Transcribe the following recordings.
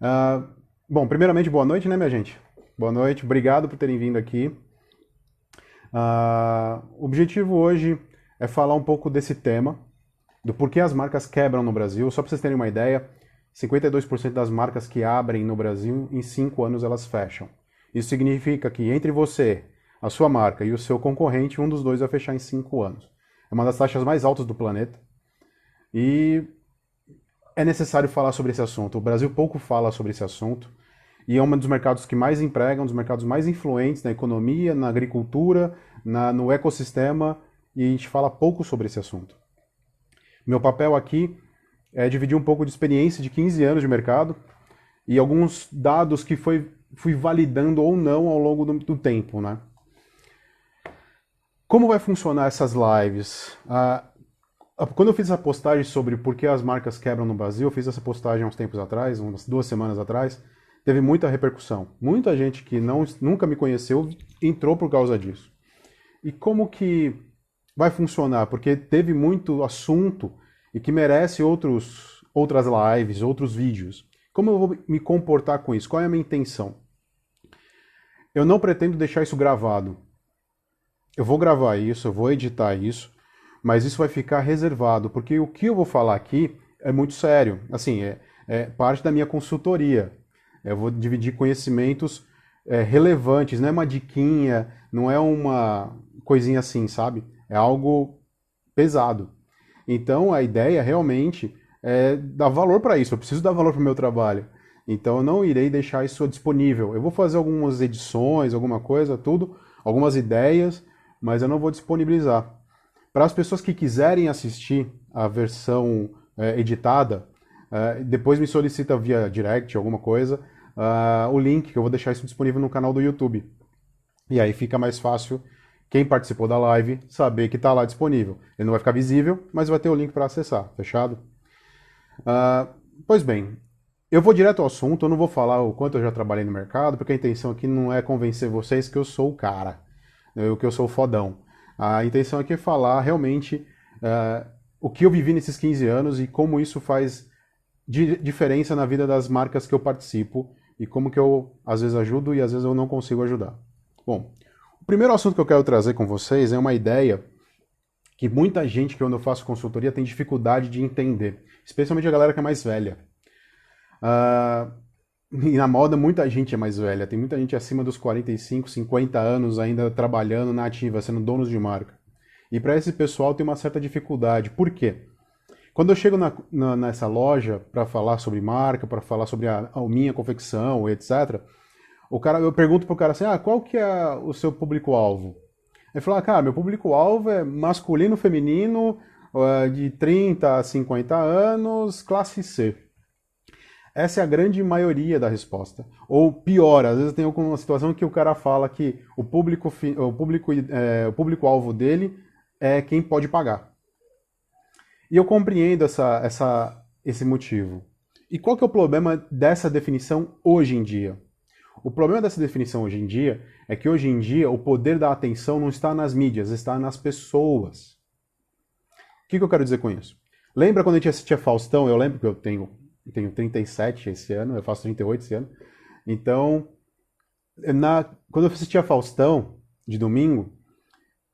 Ah, bom, primeiramente, boa noite, né, minha gente? Boa noite, obrigado por terem vindo aqui. O objetivo hoje é falar um pouco desse tema, do porquê as marcas quebram no Brasil. Só para vocês terem uma ideia, 52% das marcas que abrem no Brasil, em 5 anos elas fecham. Isso significa que entre você, a sua marca e o seu concorrente, um dos dois vai fechar em 5 anos. É uma das taxas mais altas do planeta e é necessário falar sobre esse assunto. O Brasil pouco fala sobre esse assunto e é um dos mercados que mais emprega, um dos mercados mais influentes na economia, na agricultura, no ecossistema, e a gente fala pouco sobre esse assunto. Meu papel aqui é dividir um pouco de experiência de 15 anos de mercado e alguns dados que fui validando ou não ao longo do tempo, né? Como vai funcionar essas lives? Quando eu fiz essa postagem sobre por que as marcas quebram no Brasil, eu fiz essa postagem há uns tempos atrás, umas 2 semanas atrás, teve muita repercussão. Muita gente que nunca me conheceu entrou por causa disso. E como que vai funcionar? Porque teve muito assunto e que merece outras lives, outros vídeos. Como eu vou me comportar com isso? Qual é a minha intenção? Eu não pretendo deixar isso gravado. Eu vou gravar isso, eu vou editar isso, mas isso vai ficar reservado, porque o que eu vou falar aqui é muito sério. Assim, é parte da minha consultoria. Eu vou dividir conhecimentos relevantes, não é uma diquinha, não é uma coisinha assim, sabe? É algo pesado. Então a ideia realmente é dar valor para isso. Eu preciso dar valor para o meu trabalho. Então eu não irei deixar isso disponível. Eu vou fazer algumas edições, alguma coisa, tudo, algumas ideias, mas eu não vou disponibilizar. Para as pessoas que quiserem assistir a versão editada, depois me solicita via direct, alguma coisa, o link, que eu vou deixar isso disponível no canal do YouTube. E aí fica mais fácil quem participou da live saber que está lá disponível. Ele não vai ficar visível, mas vai ter o link para acessar, fechado? Pois bem, eu vou direto ao assunto, eu não vou falar o quanto eu já trabalhei no mercado, porque a intenção aqui não é convencer vocês que eu sou o cara, que eu sou o fodão. A intenção aqui é falar realmente o que eu vivi nesses 15 anos e como isso faz diferença na vida das marcas que eu participo e como que eu às vezes ajudo e às vezes eu não consigo ajudar. Bom, o primeiro assunto que eu quero trazer com vocês é uma ideia que muita gente que quando eu faço consultoria tem dificuldade de entender, especialmente a galera que é mais velha. E na moda muita gente é mais velha, tem muita gente acima dos 45, 50 anos ainda trabalhando na ativa, sendo donos de marca. E para esse pessoal tem uma certa dificuldade. Por quê? Quando eu chego nessa loja para falar sobre marca, para falar sobre a minha confecção, etc., eu pergunto pro cara assim, qual que é o seu público-alvo? Ele fala, cara, meu público-alvo é masculino, feminino, de 30 a 50 anos, classe C. Essa é a grande maioria da resposta. Ou pior, às vezes tem alguma situação que o cara fala que o público-alvo dele é quem pode pagar. E eu compreendo esse motivo. E qual que é o problema dessa definição hoje em dia? O problema dessa definição hoje em dia é que hoje em dia o poder da atenção não está nas mídias, está nas pessoas. O que eu quero dizer com isso? Lembra quando a gente assistia Faustão? Eu lembro que eu tenho 37 esse ano, eu faço 38 esse ano. Então, quando eu assistia Faustão, de domingo, o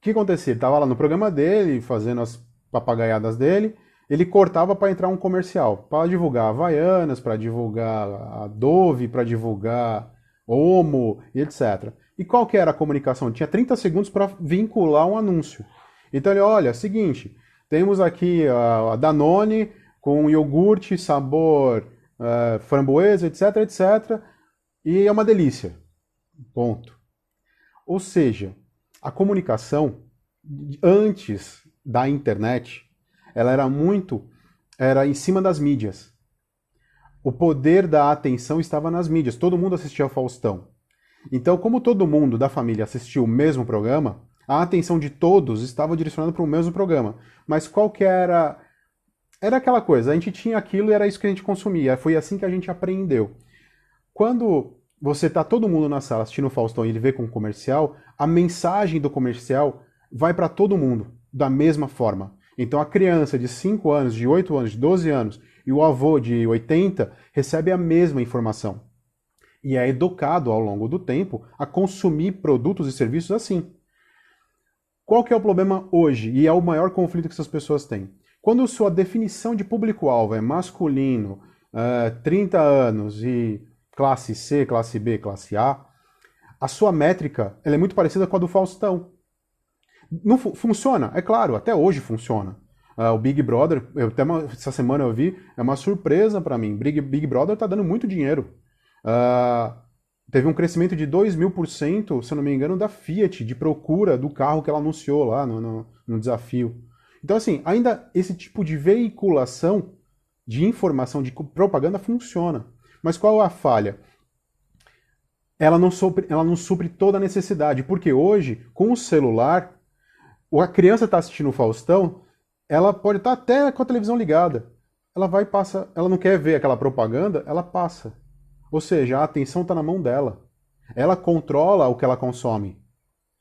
que acontecia? Ele estava lá no programa dele, fazendo as papagaiadas dele, ele cortava para entrar um comercial, para divulgar Havaianas, para divulgar a Dove, para divulgar Omo, e etc. E qual que era a comunicação? Tinha 30 segundos para vincular um anúncio. Então ele, olha, seguinte, temos aqui a Danone com iogurte, sabor framboesa, etc, etc. E é uma delícia. Ponto. Ou seja, a comunicação antes da internet, ela era em cima das mídias. O poder da atenção estava nas mídias. Todo mundo assistia ao Faustão. Então, como todo mundo da família assistia o mesmo programa, a atenção de todos estava direcionada para o mesmo programa. Mas qual que era... Era aquela coisa, a gente tinha aquilo e era isso que a gente consumia. Foi assim que a gente aprendeu. Quando você está todo mundo na sala assistindo o Faustão e ele vê com o comercial, a mensagem do comercial vai para todo mundo da mesma forma. Então a criança de 5 anos, de 8 anos, de 12 anos E o avô de 80 recebe a mesma informação. E é educado ao longo do tempo a consumir produtos e serviços assim. Qual que é o problema hoje? E é o maior conflito que essas pessoas têm. Quando sua definição de público-alvo é masculino, 30 anos e classe C, classe B, classe a sua métrica ela é muito parecida com a do Faustão. Não funciona? É claro, até hoje funciona. O Big Brother, essa semana eu vi, é uma surpresa para mim. Big Brother está dando muito dinheiro. Teve um crescimento de 2.000%, se eu não me engano, da Fiat, de procura do carro que ela anunciou lá no desafio. Então, assim, ainda esse tipo de veiculação de informação, de propaganda funciona. Mas qual é a falha? Ela não supre toda a necessidade, porque hoje, com o celular, a criança está assistindo o Faustão, ela pode estar até com a televisão ligada. Ela vai e passa, ela não quer ver aquela propaganda, ela passa. Ou seja, a atenção está na mão dela. Ela controla o que ela consome.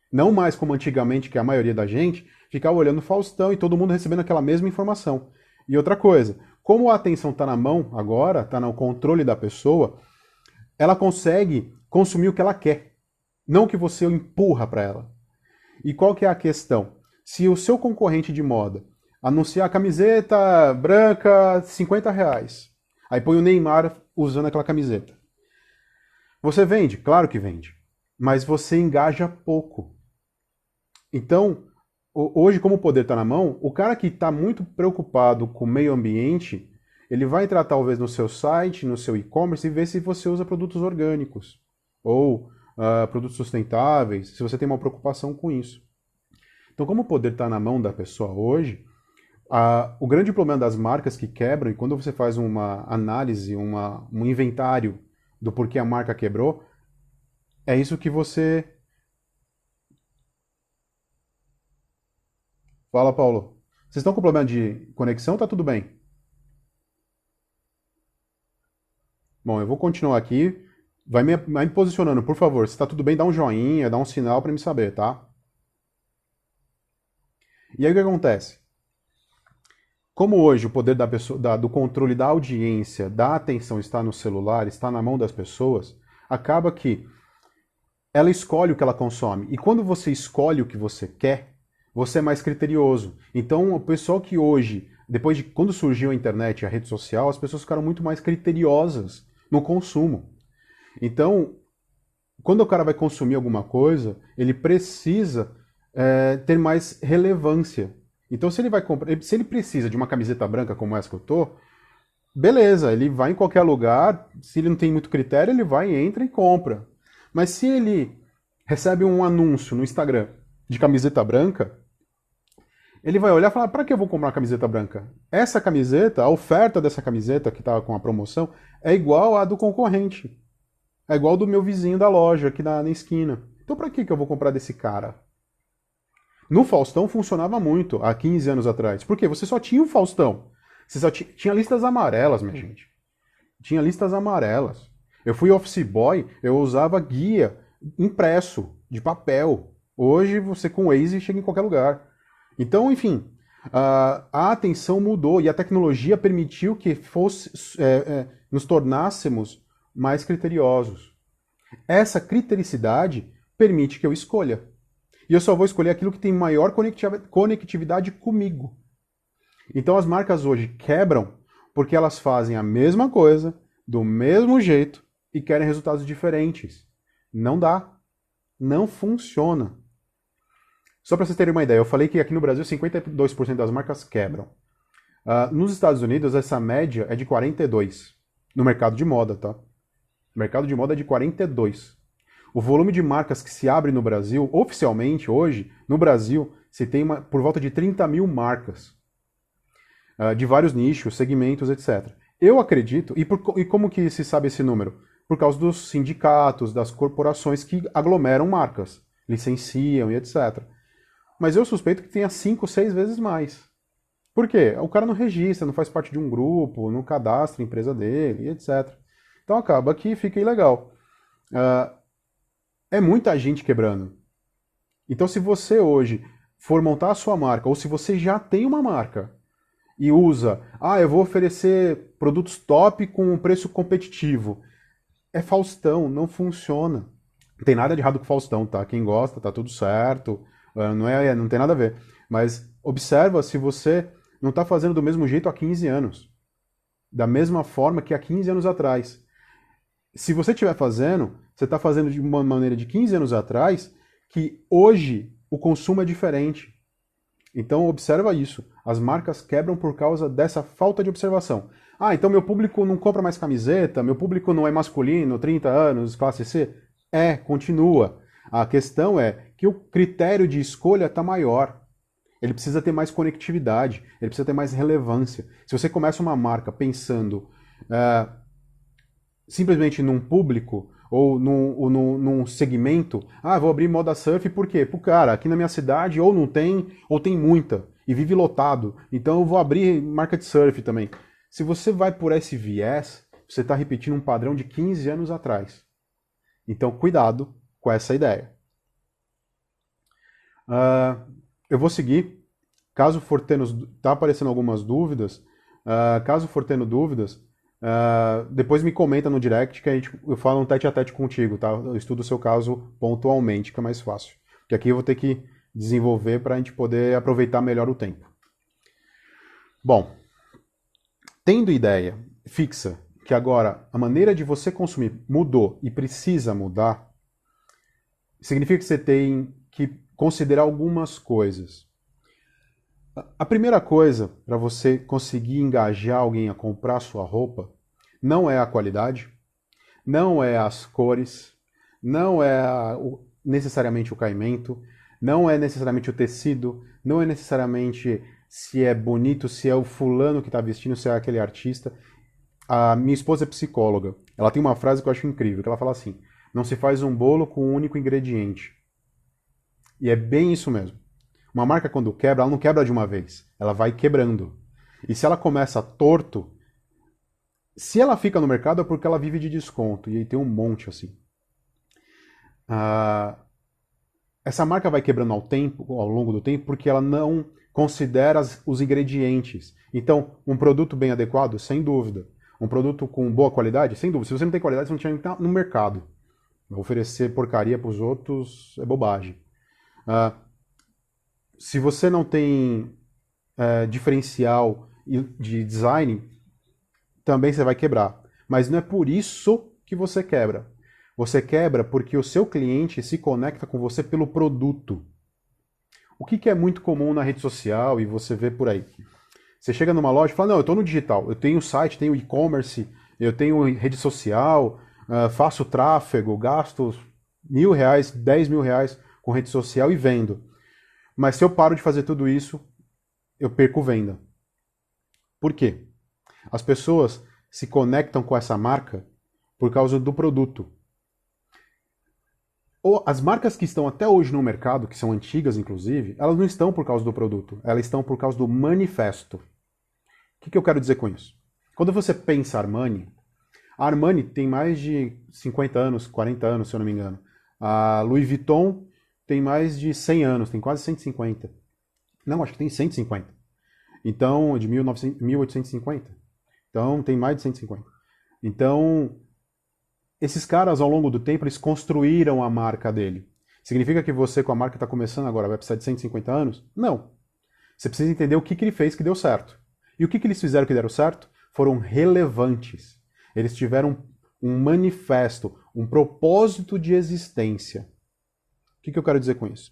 Não mais como antigamente, que a maioria da gente ficava olhando o Faustão e todo mundo recebendo aquela mesma informação. E outra coisa, como a atenção está na mão agora, está no controle da pessoa, ela consegue consumir o que ela quer, não o que você empurra para ela. E qual que é a questão? Se o seu concorrente de moda anunciar camiseta branca, R$50, aí põe o Neymar usando aquela camiseta. Você vende? Claro que vende. Mas você engaja pouco. Então, hoje, como o poder está na mão, o cara que está muito preocupado com o meio ambiente, ele vai entrar talvez no seu site, no seu e-commerce e ver se você usa produtos orgânicos ou produtos sustentáveis, se você tem uma preocupação com isso. Então, como o poder está na mão da pessoa hoje, o grande problema das marcas que quebram, e quando você faz uma análise, um inventário do porquê a marca quebrou, é isso que você... Fala, Paulo. Vocês estão com problema de conexão ou tá tudo bem? Bom, eu vou continuar aqui. Vai me posicionando, por favor. Se está tudo bem, dá um joinha, dá um sinal para me saber, tá? E aí o que acontece? Como hoje o poder da pessoa, do controle da audiência, da atenção está no celular, está na mão das pessoas, acaba que ela escolhe o que ela consome. E quando você escolhe o que você quer, você é mais criterioso. Então, o pessoal que hoje, depois de quando surgiu a internet e a rede social, as pessoas ficaram muito mais criteriosas no consumo. Então, quando o cara vai consumir alguma coisa, ele precisa ter mais relevância. Então, se ele vai comprar, se ele precisa de uma camiseta branca como essa que eu tô, beleza, ele vai em qualquer lugar, se ele não tem muito critério, ele vai, entra e compra. Mas se ele recebe um anúncio no Instagram de camiseta branca, ele vai olhar e falar, para que eu vou comprar uma camiseta branca? Essa camiseta, a oferta dessa camiseta que está com a promoção, é igual à do concorrente. É igual do meu vizinho da loja, aqui na esquina. Então para que eu vou comprar desse cara? No Faustão funcionava muito, há 15 anos atrás. Por quê? Você só tinha o Faustão. Você só tinha listas amarelas, minha gente. Tinha listas amarelas. Eu fui office boy, eu usava guia impresso, de papel. Hoje você com o Waze chega em qualquer lugar. Então, enfim, a atenção mudou e a tecnologia permitiu que nos tornássemos mais criteriosos. Essa critericidade permite que eu escolha. E eu só vou escolher aquilo que tem maior conectividade comigo. Então as marcas hoje quebram porque elas fazem a mesma coisa, do mesmo jeito, e querem resultados diferentes. Não dá. Não funciona. Só para vocês terem uma ideia, eu falei que aqui no Brasil 52% das marcas quebram. Nos Estados Unidos, essa média é de 42%. No mercado de moda, tá? O mercado de moda é de 42%. O volume de marcas que se abre no Brasil, oficialmente hoje, no Brasil, se tem por volta de 30 mil marcas. De vários nichos, segmentos, etc. Eu acredito, e como que se sabe esse número? Por causa dos sindicatos, das corporações que aglomeram marcas, licenciam e etc. Mas eu suspeito que tenha 5, 6 vezes mais. Por quê? O cara não registra, não faz parte de um grupo, não cadastra a empresa dele, e etc. Então acaba que fica ilegal. É muita gente quebrando. Então se você hoje for montar a sua marca, ou se você já tem uma marca, e usa, eu vou oferecer produtos top com um preço competitivo. É Faustão, não funciona. Não tem nada de errado com Faustão, tá? Quem gosta, tá tudo certo, não tem nada a ver. Mas observa se você não está fazendo do mesmo jeito há 15 anos. Da mesma forma que há 15 anos atrás. Se você estiver fazendo, você está fazendo de uma maneira de 15 anos atrás, que hoje o consumo é diferente. Então observa isso. As marcas quebram por causa dessa falta de observação. Então meu público não compra mais camiseta, meu público não é masculino, 30 anos, classe C. Continua. A questão é que o critério de escolha está maior. Ele precisa ter mais conectividade, ele precisa ter mais relevância. Se você começa uma marca pensando simplesmente num público ou num segmento, vou abrir moda surf por quê? Porque, cara, aqui na minha cidade ou não tem, ou tem muita, e vive lotado, então eu vou abrir marca de surf também. Se você vai por esse viés, você está repetindo um padrão de 15 anos atrás. Então, cuidado com essa ideia. Eu vou seguir. Caso for tendo... Tá aparecendo algumas dúvidas. Caso for tendo dúvidas, depois me comenta no direct que eu falo um tete-a-tete contigo, tá? Eu estudo o seu caso pontualmente, que é mais fácil. Porque aqui eu vou ter que desenvolver para a gente poder aproveitar melhor o tempo. Bom, tendo ideia fixa que agora a maneira de você consumir mudou e precisa mudar, significa que você tem que considerar algumas coisas. A primeira coisa para você conseguir engajar alguém a comprar sua roupa não é a qualidade, não é as cores, não é necessariamente o caimento, não é necessariamente o tecido, não é necessariamente se é bonito, se é o fulano que está vestindo, se é aquele artista. A minha esposa é psicóloga. Ela tem uma frase que eu acho incrível, que ela fala assim: não se faz um bolo com um único ingrediente. E é bem isso mesmo. Uma marca, quando quebra, ela não quebra de uma vez. Ela vai quebrando. E se ela começa torto, se ela fica no mercado é porque ela vive de desconto. E aí tem um monte assim. Essa marca vai quebrando ao longo do tempo, porque ela não considera os ingredientes. Então, um produto bem adequado, sem dúvida. Um produto com boa qualidade, sem dúvida. Se você não tem qualidade, você não tinha que estar no mercado. Oferecer porcaria para os outros é bobagem. Se você não tem diferencial de design, também você vai quebrar. Mas não é por isso que você quebra. Você quebra porque o seu cliente se conecta com você pelo produto. O que é muito comum na rede social e você vê por aí? Você chega numa loja e fala, não, eu estou no digital, eu tenho site, tenho e-commerce, eu tenho rede social, faço tráfego, gasto R$1.000, R$10.000 com rede social e vendo. Mas se eu paro de fazer tudo isso, eu perco venda. Por quê? As pessoas se conectam com essa marca por causa do produto. As marcas que estão até hoje no mercado, que são antigas inclusive, elas não estão por causa do produto, elas estão por causa do manifesto. O que eu quero dizer com isso? Quando você pensa Armani, a Armani tem mais de 50 anos, 40 anos, se eu não me engano. A Louis Vuitton tem mais de 100 anos, tem quase 150. Não, acho que tem 150. Então, de 1850. Então, tem mais de 150. Então, esses caras, ao longo do tempo, eles construíram a marca dele. Significa que você, com a marca que está começando agora, vai precisar de 150 anos? Não. Você precisa entender o que ele fez que deu certo. E o que eles fizeram que deram certo? Foram relevantes. Eles tiveram um manifesto, um propósito de existência. O que eu quero dizer com isso?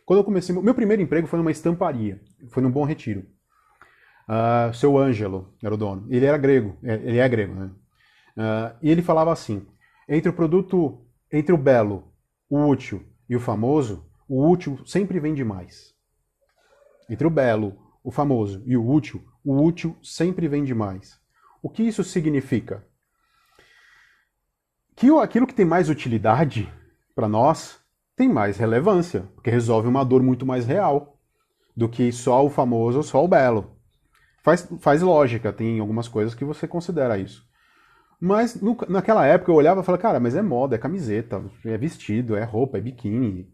Quando eu comecei... Meu primeiro emprego foi numa estamparia. Foi num Bom Retiro. Seu Ângelo era o dono. Ele era grego. Ele é grego, né? E ele falava assim, entre o belo, o útil e o famoso, o útil sempre vende mais. Entre o belo, o famoso e o útil sempre vende mais. O que isso significa? Que aquilo que tem mais utilidade para nós tem mais relevância, porque resolve uma dor muito mais real do que só o famoso ou só o belo. Faz lógica, tem algumas coisas que você considera isso. Mas naquela época eu olhava e falava, cara, mas é moda, é camiseta, é vestido, é roupa, é biquíni,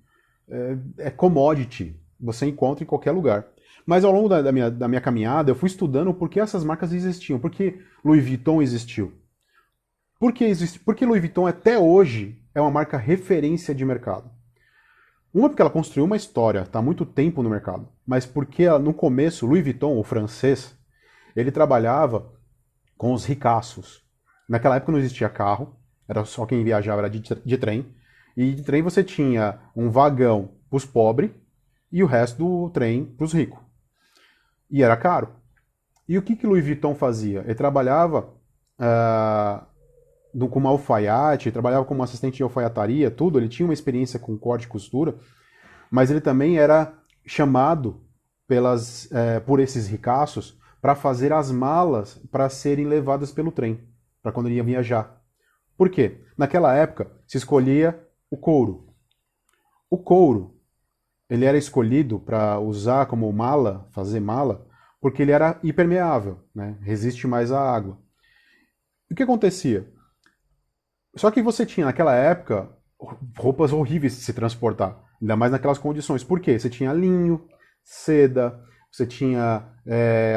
é commodity. Você encontra em qualquer lugar. Mas ao longo da minha caminhada, eu fui estudando por que essas marcas existiam, por que Louis Vuitton existiu. Por que Louis Vuitton até hoje é uma marca referência de mercado. Uma, porque ela construiu uma história, está há muito tempo no mercado, mas porque no começo, Louis Vuitton, o francês, ele trabalhava com os ricaços. Naquela época não existia carro, era só quem viajava era de trem, e de trem você tinha um vagão para os pobres e o resto do trem para os ricos. E era caro. E o que Louis Vuitton fazia? Ele trabalhava com uma alfaiate, trabalhava como assistente de alfaiataria, tudo, ele tinha uma experiência com corte e costura, mas ele também era chamado por esses ricaços para fazer as malas para serem levadas pelo trem, para quando ele ia viajar. Por quê? Naquela época se escolhia o couro. O couro, ele era escolhido para usar como mala, fazer mala, porque ele era impermeável, né? Resiste mais à água. E o que acontecia? Só que você tinha, naquela época, roupas horríveis de se transportar, ainda mais naquelas condições. Por quê? Você tinha linho, seda, você tinha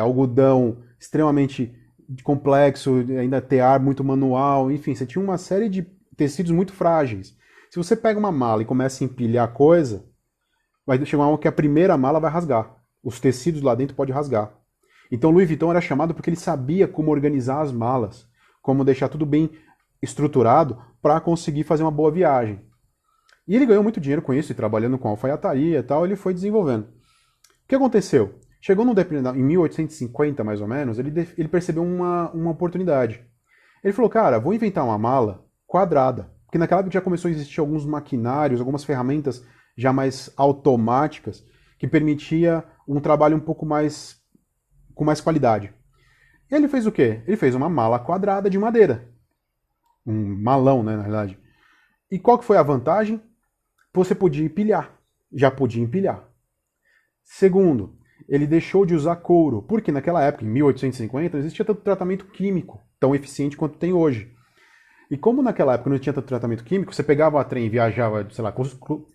algodão extremamente complexo, ainda tear muito manual, enfim, você tinha uma série de tecidos muito frágeis. Se você pega uma mala e começa a empilhar coisa, vai chegar uma hora que a primeira mala vai rasgar. Os tecidos lá dentro podem rasgar. Então Louis Vuitton era chamado porque ele sabia como organizar as malas, como deixar tudo bem estruturado para conseguir fazer uma boa viagem. E ele ganhou muito dinheiro com isso, e trabalhando com alfaiataria e tal, ele foi desenvolvendo. O que aconteceu? Chegou em 1850, mais ou menos, ele percebeu uma oportunidade. Ele falou, cara, vou inventar uma mala quadrada. Porque naquela época já começou a existir alguns maquinários, algumas ferramentas já mais automáticas, que permitia um trabalho um pouco mais com mais qualidade. E ele fez o quê? Ele fez uma mala quadrada de madeira. Um malão, né, na verdade. E qual que foi a vantagem? Você podia empilhar. Já podia empilhar. Segundo, ele deixou de usar couro, porque naquela época, em 1850, não existia tanto tratamento químico tão eficiente quanto tem hoje. E como naquela época não tinha tanto tratamento químico, você pegava trem e viajava, sei lá,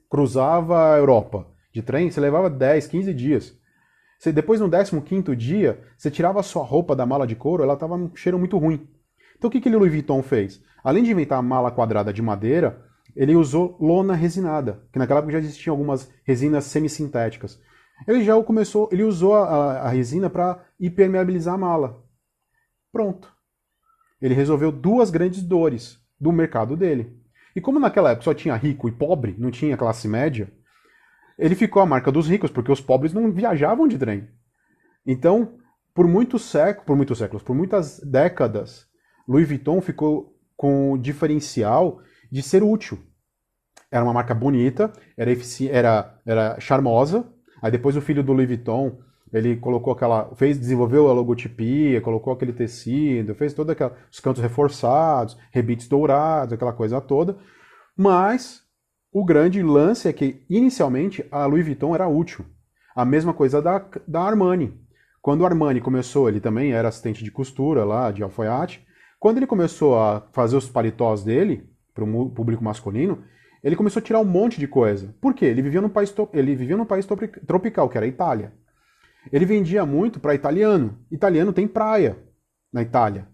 cruzava a Europa de trem, você levava 10, 15 dias. Depois, no 15º dia, você tirava a sua roupa da mala de couro, ela estava um cheiro muito ruim. Então o que Louis Vuitton fez? Além de inventar a mala quadrada de madeira, ele usou lona resinada, que naquela época já existiam algumas resinas semissintéticas. Ele usou a resina para impermeabilizar a mala. Pronto. Ele resolveu duas grandes dores do mercado dele. E como naquela época só tinha rico e pobre, não tinha classe média, ele ficou a marca dos ricos, porque os pobres não viajavam de trem. Então, por muitas décadas, Louis Vuitton ficou com o diferencial de ser útil. Era uma marca bonita, era charmosa. Aí depois o filho do Louis Vuitton, ele colocou desenvolveu a logotipia, colocou aquele tecido, fez todos os cantos reforçados, rebites dourados, aquela coisa toda. Mas o grande lance é que, inicialmente, a Louis Vuitton era útil. A mesma coisa da Armani. Quando o Armani começou, ele também era assistente de costura lá, de alfaiate. Quando ele começou a fazer os paletós dele, para o público masculino, ele começou a tirar um monte de coisa. Por quê? Ele vivia num país tropical, que era a Itália. Ele vendia muito para italiano. Italiano tem praia na Itália.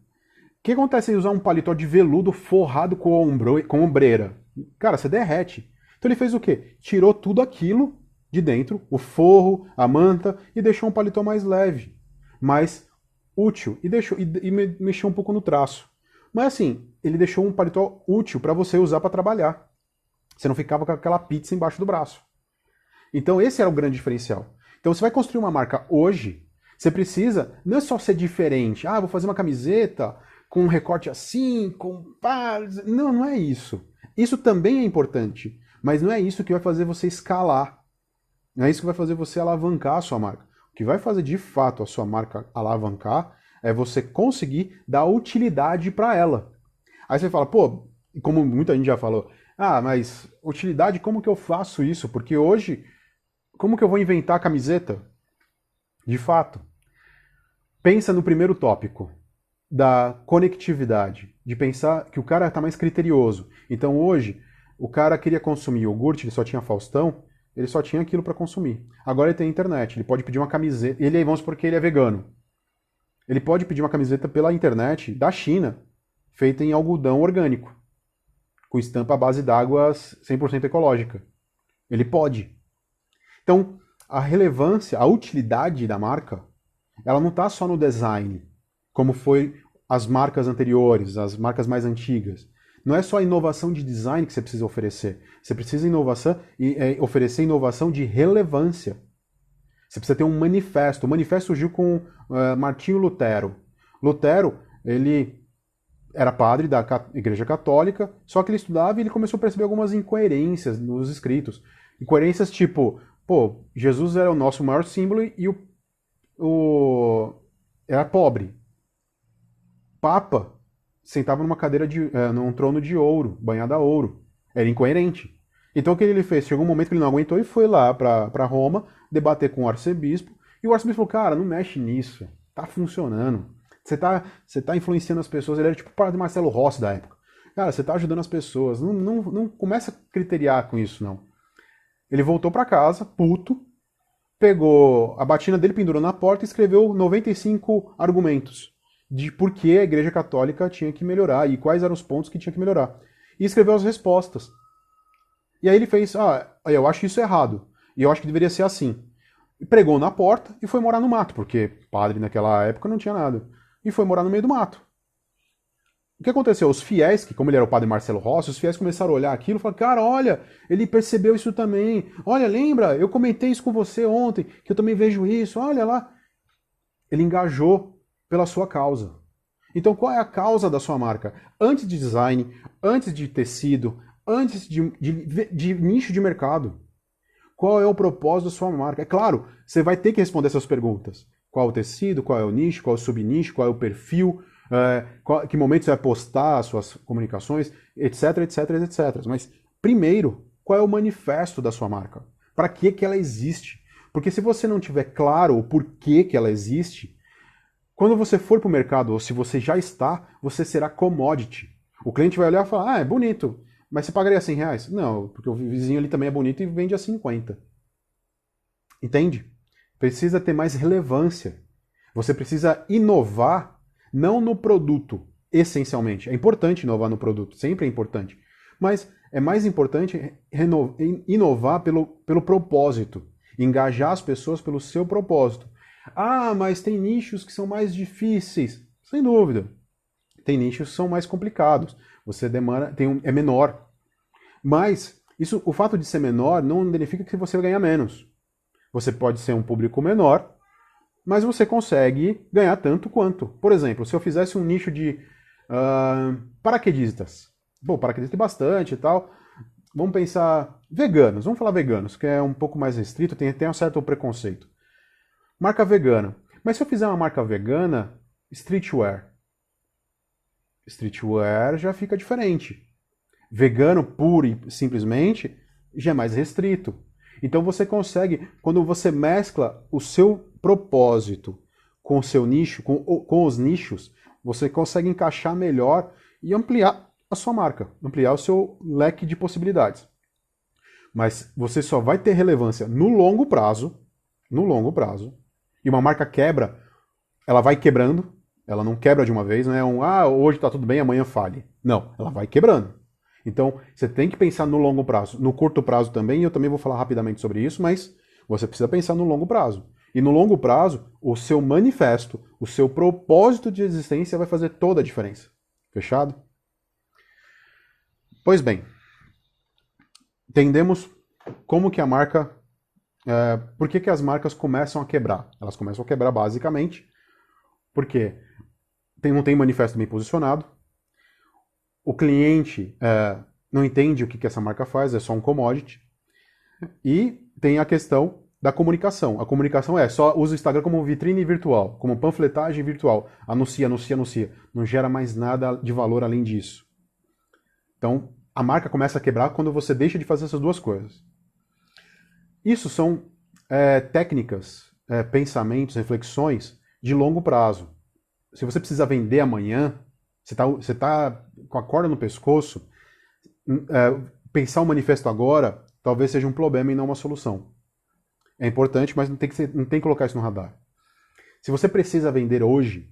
O que acontece em usar um paletó de veludo forrado com ombreira? Cara, você derrete. Então ele fez o quê? Tirou tudo aquilo de dentro, o forro, a manta, e deixou um paletó mais leve, mais útil, e mexeu um pouco no traço. Mas assim, ele deixou um paletó útil para você usar para trabalhar. Você não ficava com aquela pizza embaixo do braço. Então esse era o grande diferencial. Então você vai construir uma marca hoje, você precisa, não é só ser diferente. Ah, vou fazer uma camiseta com um recorte assim, com... Não, não é isso. Isso também é importante, mas não é isso que vai fazer você escalar. Não é isso que vai fazer você alavancar a sua marca. O que vai fazer de fato a sua marca alavancar é você conseguir dar utilidade para ela. Aí você fala, pô, como muita gente já falou, mas utilidade, como que eu faço isso? Porque hoje, como que eu vou inventar a camiseta? De fato, pensa no primeiro tópico, da conectividade, de pensar que o cara está mais criterioso. Então hoje, o cara queria consumir iogurte, ele só tinha Faustão, ele só tinha aquilo para consumir. Agora ele tem internet, ele pode pedir uma camiseta, ele, vamos supor que ele é vegano. Ele pode pedir uma camiseta pela internet da China, feita em algodão orgânico, com estampa à base d'água 100% ecológica. Ele pode. Então, a relevância, a utilidade da marca, ela não está só no design, como foi as marcas anteriores, as marcas mais antigas. Não é só a inovação de design que você precisa oferecer. Você precisa oferecer inovação de relevância. Você precisa ter um manifesto. O manifesto surgiu com Martinho Lutero. Lutero, ele era padre da Igreja Católica, só que ele estudava e ele começou a perceber algumas incoerências nos escritos. Incoerências tipo, pô, Jesus era o nosso maior símbolo e era pobre. Papa sentava numa cadeira num trono de ouro, banhado a ouro. Era incoerente. Então o que ele fez? Chegou um momento que ele não aguentou e foi lá para Roma debater com o arcebispo. E o arcebispo falou, cara, não mexe nisso. Tá funcionando. Você tá influenciando as pessoas. Ele era tipo o padre Marcelo Rossi da época. Cara, você tá ajudando as pessoas. Não começa a criteriar com isso, não. Ele voltou para casa, puto, pegou a batina dele, pendurou na porta e escreveu 95 argumentos de por que a Igreja Católica tinha que melhorar e quais eram os pontos que tinha que melhorar. E escreveu as respostas. E aí ele fez, eu acho isso errado. E eu acho que deveria ser assim. E pregou na porta e foi morar no mato, porque padre naquela época não tinha nada. E foi morar no meio do mato. O que aconteceu? Os fiéis, que como ele era o padre Marcelo Rossi, os fiéis começaram a olhar aquilo e falaram, cara, olha, ele percebeu isso também. Olha, lembra? Eu comentei isso com você ontem, que eu também vejo isso. Olha lá. Ele engajou pela sua causa. Então, qual é a causa da sua marca? Antes de design, antes de tecido, antes de nicho de mercado. Qual é o propósito da sua marca? É claro, você vai ter que responder essas perguntas. Qual é o tecido, qual é o nicho, qual é o subnicho, qual é o perfil, que momento você vai postar as suas comunicações, etc, etc, etc. Mas, primeiro, qual é o manifesto da sua marca? Para que ela existe? Porque se você não tiver claro o porquê que ela existe, quando você for para o mercado, ou se você já está, você será commodity. O cliente vai olhar e falar, é bonito, mas você pagaria R$100? Não, porque o vizinho ali também é bonito e vende a 50. Entende? Precisa ter mais relevância. Você precisa inovar, não no produto, essencialmente. É importante inovar no produto, sempre é importante. Mas é mais importante inovar pelo propósito. Engajar as pessoas pelo seu propósito. Ah, mas tem nichos que são mais difíceis. Sem dúvida. Tem nichos que são mais complicados. Você demora, é menor. Mas o fato de ser menor não significa que você vai ganhar menos. Você pode ser um público menor, mas você consegue ganhar tanto quanto. Por exemplo, se eu fizesse um nicho de paraquedistas. Bom, paraquedistas tem bastante e tal. Vamos pensar veganos. Vamos falar veganos, que é um pouco mais restrito, tem um certo preconceito. Marca vegana. Mas se eu fizer uma marca vegana, streetwear. Streetwear já fica diferente. Vegano puro e simplesmente já é mais restrito. Então você consegue, quando você mescla o seu propósito com o seu nicho, com os nichos, você consegue encaixar melhor e ampliar a sua marca, ampliar o seu leque de possibilidades. Mas você só vai ter relevância no longo prazo, e uma marca quebra, ela vai quebrando, ela não quebra de uma vez, não é hoje tá tudo bem, amanhã fale. Não, ela vai quebrando. Então, você tem que pensar no longo prazo. No curto prazo também, eu também vou falar rapidamente sobre isso, mas você precisa pensar no longo prazo. E no longo prazo, o seu manifesto, o seu propósito de existência vai fazer toda a diferença. Fechado? Pois bem, entendemos como que a marca... por que as marcas começam a quebrar? Elas começam a quebrar basicamente porque não tem manifesto bem posicionado, o cliente não entende o que essa marca faz, é só um commodity. E tem a questão da comunicação. A comunicação só usa o Instagram como vitrine virtual, como panfletagem virtual. Anuncia, anuncia, anuncia. Não gera mais nada de valor além disso. Então, a marca começa a quebrar quando você deixa de fazer essas duas coisas. Isso são técnicas, pensamentos, reflexões de longo prazo. Se você precisa vender amanhã, você tá com a corda no pescoço, pensar um manifesto agora talvez seja um problema e não uma solução. É importante, mas não tem que colocar isso no radar. Se você precisa vender hoje,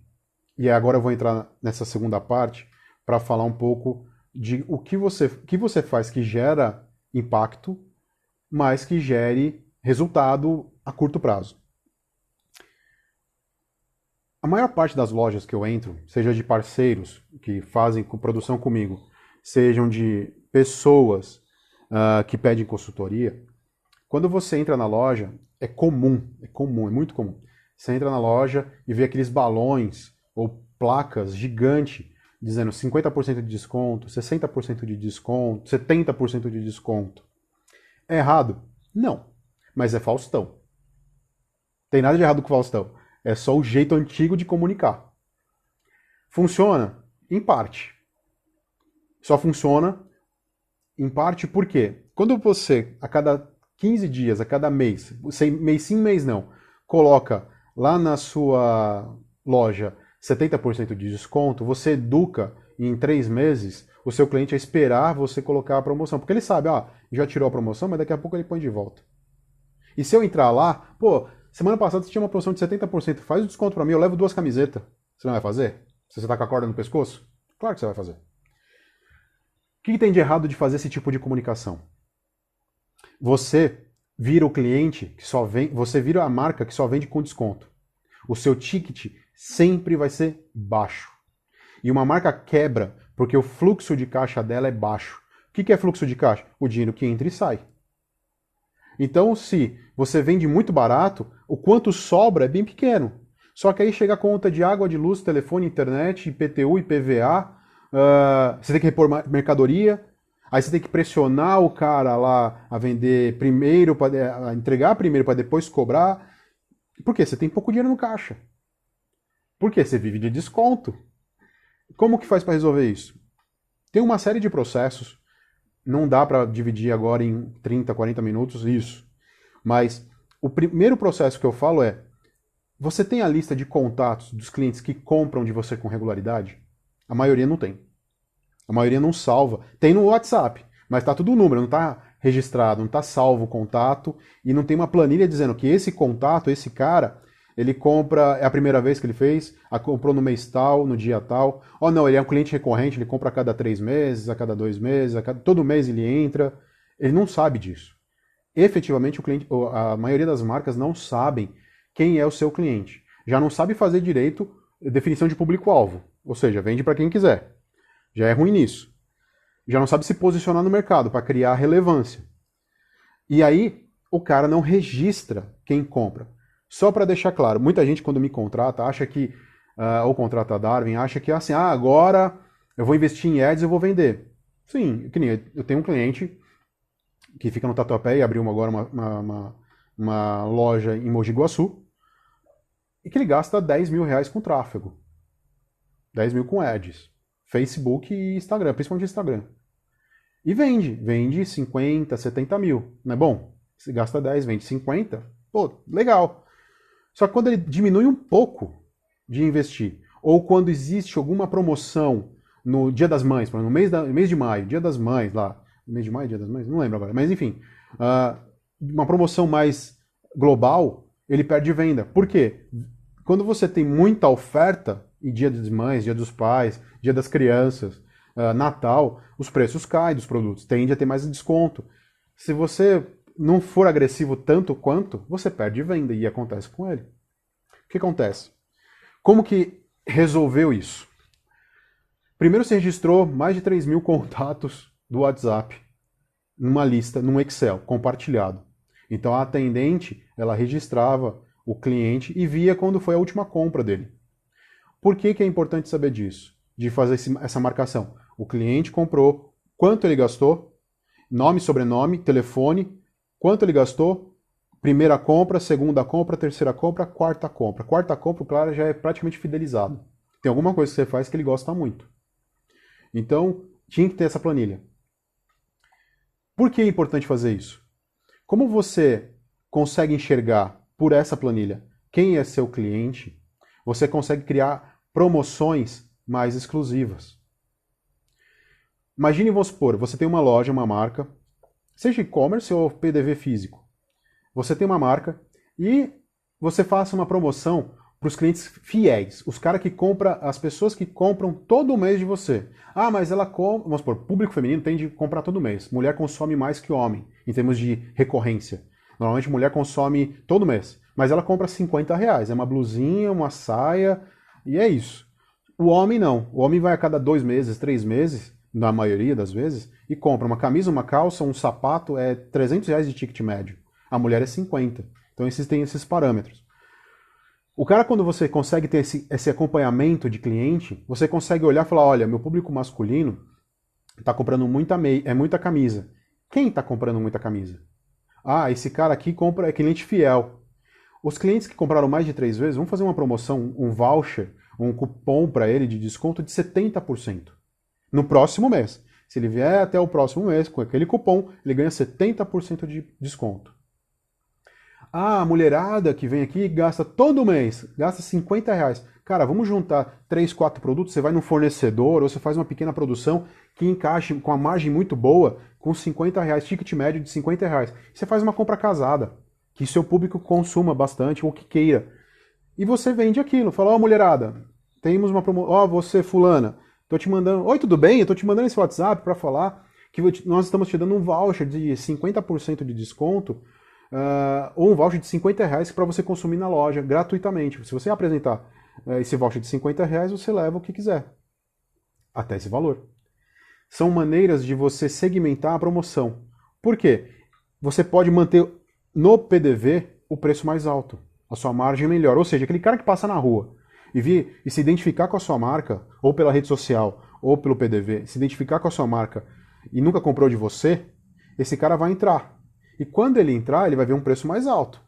e agora eu vou entrar nessa segunda parte para falar um pouco de o que você faz que gera impacto, mas que gere resultado a curto prazo. A maior parte das lojas que eu entro, seja de parceiros que fazem produção comigo, sejam de pessoas que pedem consultoria, quando você entra na loja, é muito comum. Você entra na loja e vê aqueles balões ou placas gigantes dizendo 50% de desconto, 60% de desconto, 70% de desconto. É errado? Não. Mas é Faustão. Tem nada de errado com o Faustão. É só o jeito antigo de comunicar. Funciona? Em parte. Só funciona em parte porque quando você, a cada 15 dias, a cada mês sim, mês não, coloca lá na sua loja 70% de desconto, você educa em 3 meses o seu cliente a esperar você colocar a promoção. Porque ele sabe, já tirou a promoção, mas daqui a pouco ele põe de volta. E se eu entrar lá, semana passada você tinha uma promoção de 70%, faz o desconto para mim, eu levo 2 camisetas. Você não vai fazer? Se você tá com a corda no pescoço? Claro que você vai fazer. O que tem de errado de fazer esse tipo de comunicação? Você vira o cliente que só vem, você vira a marca que só vende com desconto. O seu ticket sempre vai ser baixo. E uma marca quebra porque o fluxo de caixa dela é baixo. O que é fluxo de caixa? O dinheiro que entra e sai. Então, se você vende muito barato, o quanto sobra é bem pequeno. Só que aí chega a conta de água, de luz, telefone, internet, IPTU, IPVA, você tem que repor mercadoria, aí você tem que pressionar o cara lá a vender primeiro, a entregar primeiro para depois cobrar. Por quê? Você tem pouco dinheiro no caixa. Por quê? Você vive de desconto. Como que faz para resolver isso? Tem uma série de processos. Não dá para dividir agora em 30, 40 minutos isso. Mas o primeiro processo que eu falo é: você tem a lista de contatos dos clientes que compram de você com regularidade? A maioria não tem. A maioria não salva. Tem no WhatsApp, mas tá tudo número, não tá registrado, não tá salvo o contato e não tem uma planilha dizendo que esse contato, esse cara, ele compra, é a primeira vez que ele fez, comprou no mês tal, no dia tal. Ou não, ele é um cliente recorrente, ele compra a cada 3 meses, a cada 2 meses, todo mês ele entra. Ele não sabe disso. Efetivamente, a maioria das marcas não sabem quem é o seu cliente. Já não sabe fazer direito definição de público-alvo. Ou seja, vende para quem quiser. Já é ruim nisso. Já não sabe se posicionar no mercado para criar relevância. E aí, o cara não registra quem compra. Só para deixar claro, muita gente quando me contrata acha que, ou contrata a Darwin, acha que assim, agora eu vou investir em ads e eu vou vender. Sim, que nem eu tenho um cliente que fica no Tatuapé e abriu agora uma loja em Mogi Guaçu e que ele gasta 10 mil reais com tráfego. 10 mil com ads. Facebook e Instagram, principalmente Instagram. E vende 50, 70 mil. Não é bom? Você gasta 10, vende 50, legal. Só que quando ele diminui um pouco de investir, ou quando existe alguma promoção no Dia das Mães, no mês de maio, Dia das Mães lá, mês de maio, Dia das Mães, não lembro agora, mas enfim, uma promoção mais global, ele perde venda. Por quê? Quando você tem muita oferta, e Dia das Mães, Dia dos Pais, Dia das Crianças, Natal, os preços caem dos produtos, tende a ter mais desconto. Se você não for agressivo tanto quanto, você perde venda e acontece com ele. O que acontece? Como que resolveu isso? Primeiro você registrou mais de 3 mil contatos do WhatsApp numa lista, num Excel, compartilhado. Então a atendente, ela registrava o cliente e via quando foi a última compra dele. Por que é importante saber disso? De fazer essa marcação. O cliente comprou, quanto ele gastou, nome, sobrenome, telefone, quanto ele gastou, primeira compra, segunda compra, terceira compra, quarta compra. Quarta compra, o cara já é praticamente fidelizado. Tem alguma coisa que você faz que ele gosta muito. Então, tinha que ter essa planilha. Por que é importante fazer isso? Como você consegue enxergar por essa planilha quem é seu cliente, você consegue criar promoções mais exclusivas. Imagine, vamos supor, você tem uma loja, uma marca, seja e-commerce ou PDV físico. Você tem uma marca e você faça uma promoção para os clientes fiéis, os caras que compram, as pessoas que compram todo mês de você. Ah, mas ela compra, vamos supor, público feminino tem de comprar todo mês. Mulher consome mais que homem, em termos de recorrência. Normalmente mulher consome todo mês, mas ela compra R$ 50. É uma blusinha, uma saia, e é isso. O homem não. O homem vai a cada 2 meses, 3 meses, na maioria das vezes, e compra uma camisa, uma calça, um sapato, é R$ 300 de ticket médio. A mulher é 50. Então existem esses parâmetros. O cara, quando você consegue ter esse acompanhamento de cliente, você consegue olhar e falar, olha, meu público masculino está comprando muita camisa. Quem está comprando muita camisa? Ah, esse cara aqui é cliente fiel. Os clientes que compraram mais de 3 vezes, vamos fazer uma promoção, um voucher, um cupom para ele de desconto de 70%. No próximo mês. Se ele vier até o próximo mês com aquele cupom, ele ganha 70% de desconto. Ah, a mulherada que vem aqui gasta todo mês, gasta R$ 50. Cara, vamos juntar 3, 4 produtos, você vai num fornecedor ou você faz uma pequena produção que encaixe com a margem muito boa, com R$ 50, ticket médio de R$ 50. Você faz uma compra casada, que seu público consuma bastante ou que queira. E você vende aquilo, fala, ó, mulherada, temos uma promoção, ó, você fulana, tô te mandando, oi, tudo bem? Eu tô te mandando esse WhatsApp para falar que nós estamos te dando um voucher de 50% de desconto, ou um voucher de R$ 50 para você consumir na loja, gratuitamente. Se você apresentar esse voucher de R$ 50, você leva o que quiser. Até esse valor. São maneiras de você segmentar a promoção. Por quê? Você pode manter no PDV o preço mais alto, a sua margem melhor. Ou seja, aquele cara que passa na rua e se identificar com a sua marca, ou pela rede social, ou pelo PDV, se identificar com a sua marca e nunca comprou de você, esse cara vai entrar. E quando ele entrar, ele vai ver um preço mais alto.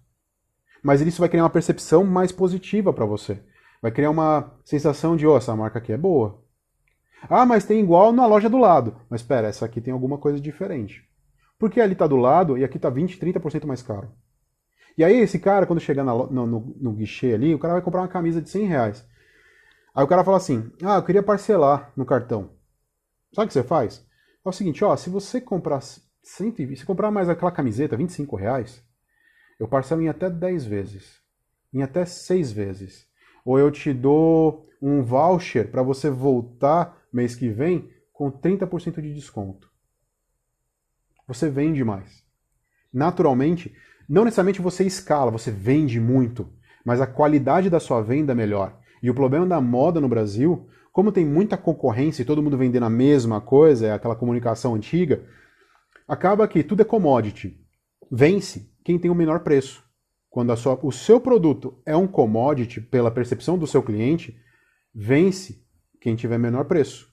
Mas isso vai criar uma percepção mais positiva para você. Vai criar uma sensação de, essa marca aqui é boa. Ah, mas tem igual na loja do lado. Mas espera, essa aqui tem alguma coisa diferente. Porque ali está do lado e aqui está 20, 30% mais caro. E aí esse cara, quando chegar no guichê ali, o cara vai comprar uma camisa de R$ 100. Aí o cara fala assim, eu queria parcelar no cartão. Sabe o que você faz? É o seguinte, se você comprar 120, se comprar mais aquela camiseta, R$ 25, eu parcelo em até 10 vezes, em até 6 vezes. Ou eu te dou um voucher para você voltar mês que vem com 30% de desconto. Você vende mais. Naturalmente, não necessariamente você escala, você vende muito, mas a qualidade da sua venda é melhor. E o problema da moda no Brasil, como tem muita concorrência e todo mundo vendendo a mesma coisa, é aquela comunicação antiga, acaba que tudo é commodity. Vence quem tem o menor preço. Quando o seu produto é um commodity pela percepção do seu cliente, vence quem tiver menor preço.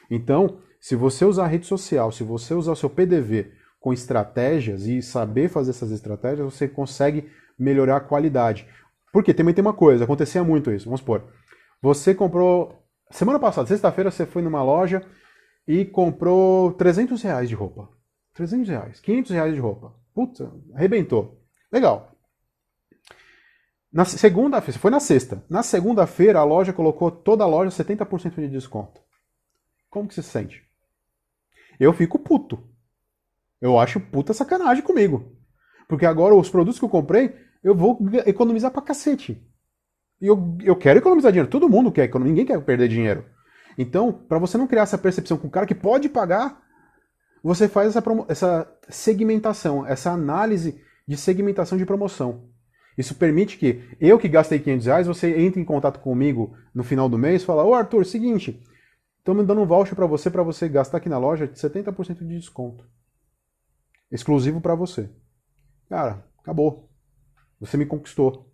Então, se você usar a rede social, se você usar o seu PDV com estratégias e saber fazer essas estratégias, você consegue melhorar a qualidade. Porque também tem uma coisa, acontecia muito isso. Vamos supor, você comprou... Semana passada, sexta-feira, você foi numa loja e comprou R$ 300 de roupa. R$ 300, R$ 500 de roupa. Puta, arrebentou. Legal. Na segunda-feira, foi na sexta. Na segunda-feira, a loja colocou toda a loja 70% de desconto. Como que você se sente? Eu fico puto. Eu acho puta sacanagem comigo. Porque agora os produtos que eu comprei, eu vou economizar pra cacete. E eu quero economizar dinheiro. Todo mundo quer economizar, ninguém quer perder dinheiro. Então, para você não criar essa percepção com o cara que pode pagar, você faz essa segmentação, essa análise de segmentação de promoção. Isso permite que eu que gastei R$ 500, você entre em contato comigo no final do mês e fala, ô Arthur, seguinte, estamos dando um voucher para você gastar aqui na loja de 70% de desconto. Exclusivo para você. Cara, acabou. Você me conquistou.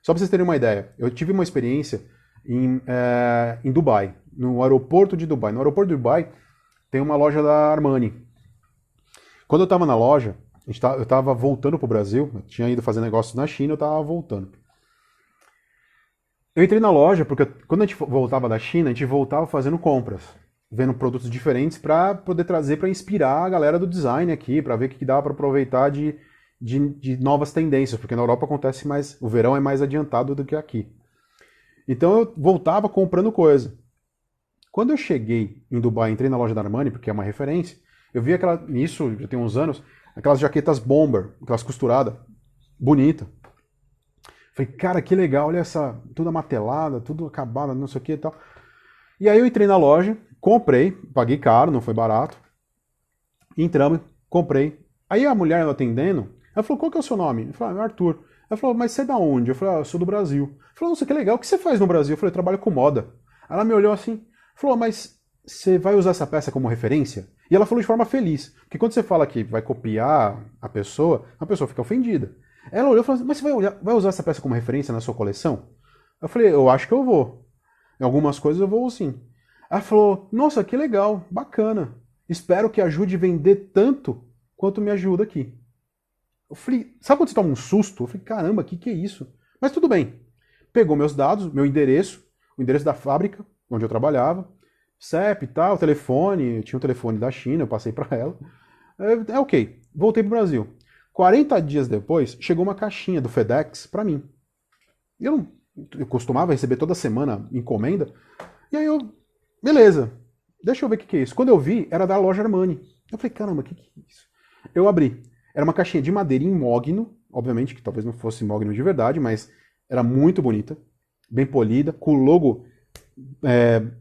Só para vocês terem uma ideia, eu tive uma experiência em Dubai, no aeroporto de Dubai. No aeroporto de Dubai tem uma loja da Armani. Quando eu estava na loja, eu estava voltando para o Brasil, eu tinha ido fazer negócios na China, eu estava voltando. Eu entrei na loja porque quando a gente voltava da China, a gente voltava fazendo compras, vendo produtos diferentes para poder trazer, para inspirar a galera do design aqui, para ver o que dava para aproveitar de novas tendências, porque na Europa acontece mais, o verão é mais adiantado do que aqui. Então eu voltava comprando coisa. Quando eu cheguei em Dubai, entrei na loja da Armani, porque é uma referência, Eu vi isso já tem uns anos, aquelas jaquetas bomber, aquelas costuradas, bonita. Falei, cara, que legal, olha essa, tudo amatelada, tudo acabada, não sei o que e tal. E aí eu entrei na loja, comprei, paguei caro, não foi barato. Entramos, comprei. Aí a mulher atendendo, ela falou, qual que é o seu nome? Eu falei, Arthur. Ela falou, mas você é da onde? Eu falei, eu sou do Brasil. Ela falou, nossa, que legal, o que você faz no Brasil? Eu falei, eu trabalho com moda. Ela me olhou assim, falou, mas você vai usar essa peça como referência? E ela falou de forma feliz, porque quando você fala que vai copiar a pessoa fica ofendida. Ela olhou e falou, mas você vai usar essa peça como referência na sua coleção? Eu falei, eu acho que eu vou. Em algumas coisas eu vou sim. Ela falou, nossa, que legal, bacana. Espero que ajude a vender tanto quanto me ajuda aqui. Eu falei, sabe quando você toma um susto? Eu falei, caramba, o que é isso? Mas tudo bem. Pegou meus dados, meu endereço, o endereço da fábrica, onde eu trabalhava, CEP e tal, telefone, tinha um telefone da China, eu passei para ela. Ok, voltei pro Brasil. 40 dias depois, chegou uma caixinha do FedEx para mim. Eu costumava receber toda semana encomenda, e aí beleza, deixa eu ver o que é isso. Quando eu vi, era da loja Armani. Eu falei, caramba, o que é isso? Eu abri. Era uma caixinha de madeira em mogno, obviamente que talvez não fosse mogno de verdade, mas era muito bonita, bem polida, com o logo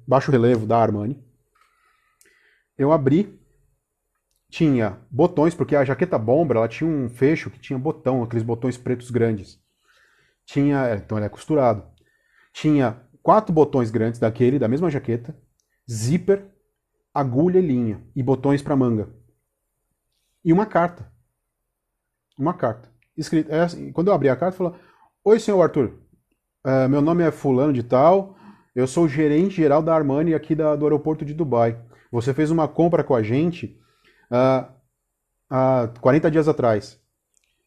baixo relevo da Armani. Eu abri, tinha botões, porque a jaqueta bomber, ela tinha um fecho que tinha botão, aqueles botões pretos grandes. Então ele é costurado. Tinha 4 botões grandes da mesma jaqueta, zíper, agulha e linha, e botões para manga. E uma carta. Uma carta. Escrita, assim, quando eu abri a carta, falou: oi, senhor Arthur. Meu nome é fulano de tal. Eu sou o gerente geral da Armani aqui do aeroporto de Dubai. Você fez uma compra com a gente há 40 dias atrás.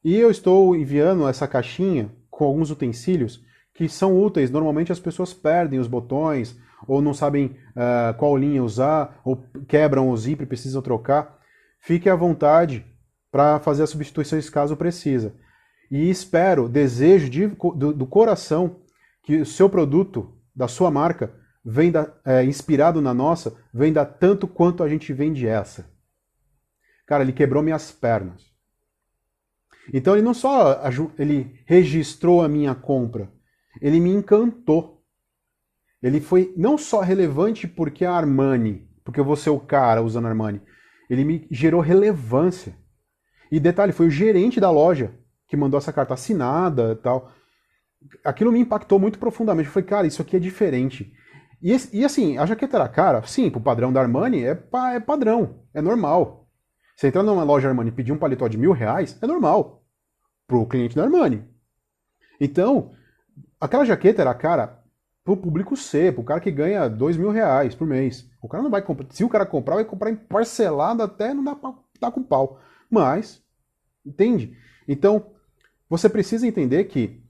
E eu estou enviando essa caixinha com alguns utensílios que são úteis. Normalmente as pessoas perdem os botões, ou não sabem qual linha usar, ou quebram o zíper e precisam trocar. Fique à vontade para fazer as substituições caso precisa. E espero, desejo do coração que o seu produto, da sua marca, venda, inspirado na nossa, venda tanto quanto a gente vende essa. Cara, ele quebrou minhas pernas. Então ele não só ele registrou a minha compra, ele me encantou. Ele foi não só relevante porque a Armani, porque eu vou ser o cara usando Armani, ele me gerou relevância. E detalhe, foi o gerente da loja que mandou essa carta assinada e tal. Aquilo me impactou muito profundamente. Eu falei, cara, isso aqui é diferente. E assim, a jaqueta era cara? Sim, pro padrão da Armani é padrão, é normal. Você entrar numa loja Armani e pedir um paletó de R$1.000, é normal pro cliente da Armani. Então, aquela jaqueta era cara pro público C, pro cara que ganha R$2.000 por mês. O cara não vai comprar. Se o cara comprar, vai comprar em parcelado até não dá pra dar com pau. Mas, entende? Então, você precisa entender que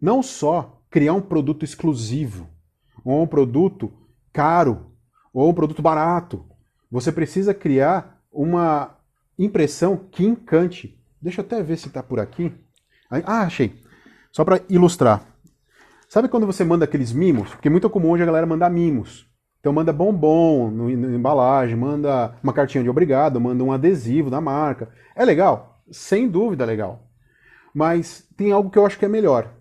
não só criar um produto exclusivo, ou um produto caro, ou um produto barato. Você precisa criar uma impressão que encante. Deixa eu até ver se está por aqui. Achei. Só para ilustrar. Sabe quando você manda aqueles mimos? Porque é muito comum hoje a galera mandar mimos. Então manda bombom na embalagem, manda uma cartinha de obrigado, manda um adesivo da marca. É legal? Sem dúvida é legal. Mas tem algo que eu acho que é melhor.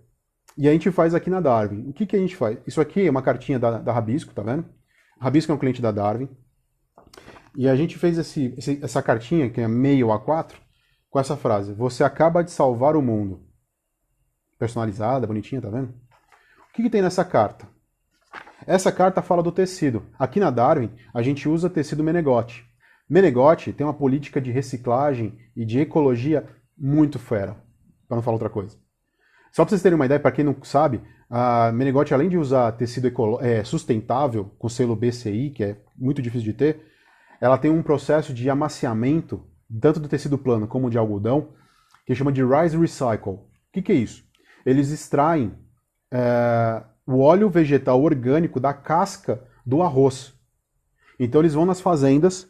E a gente faz aqui na Darwin. O que a gente faz? Isso aqui é uma cartinha da Rabisco, tá vendo? Rabisco é um cliente da Darwin. E a gente fez essa cartinha, que é meio A4, com essa frase: você acaba de salvar o mundo. Personalizada, bonitinha, tá vendo? O que tem nessa carta? Essa carta fala do tecido. Aqui na Darwin, a gente usa tecido Menegote. Menegote tem uma política de reciclagem e de ecologia muito fera, para não falar outra coisa. Só para vocês terem uma ideia, para quem não sabe, a Menegote, além de usar tecido sustentável, com selo BCI, que é muito difícil de ter, ela tem um processo de amaciamento, tanto do tecido plano como de algodão, que chama de Rise Recycle. O que é isso? Eles extraem o óleo vegetal orgânico da casca do arroz. Então eles vão nas fazendas,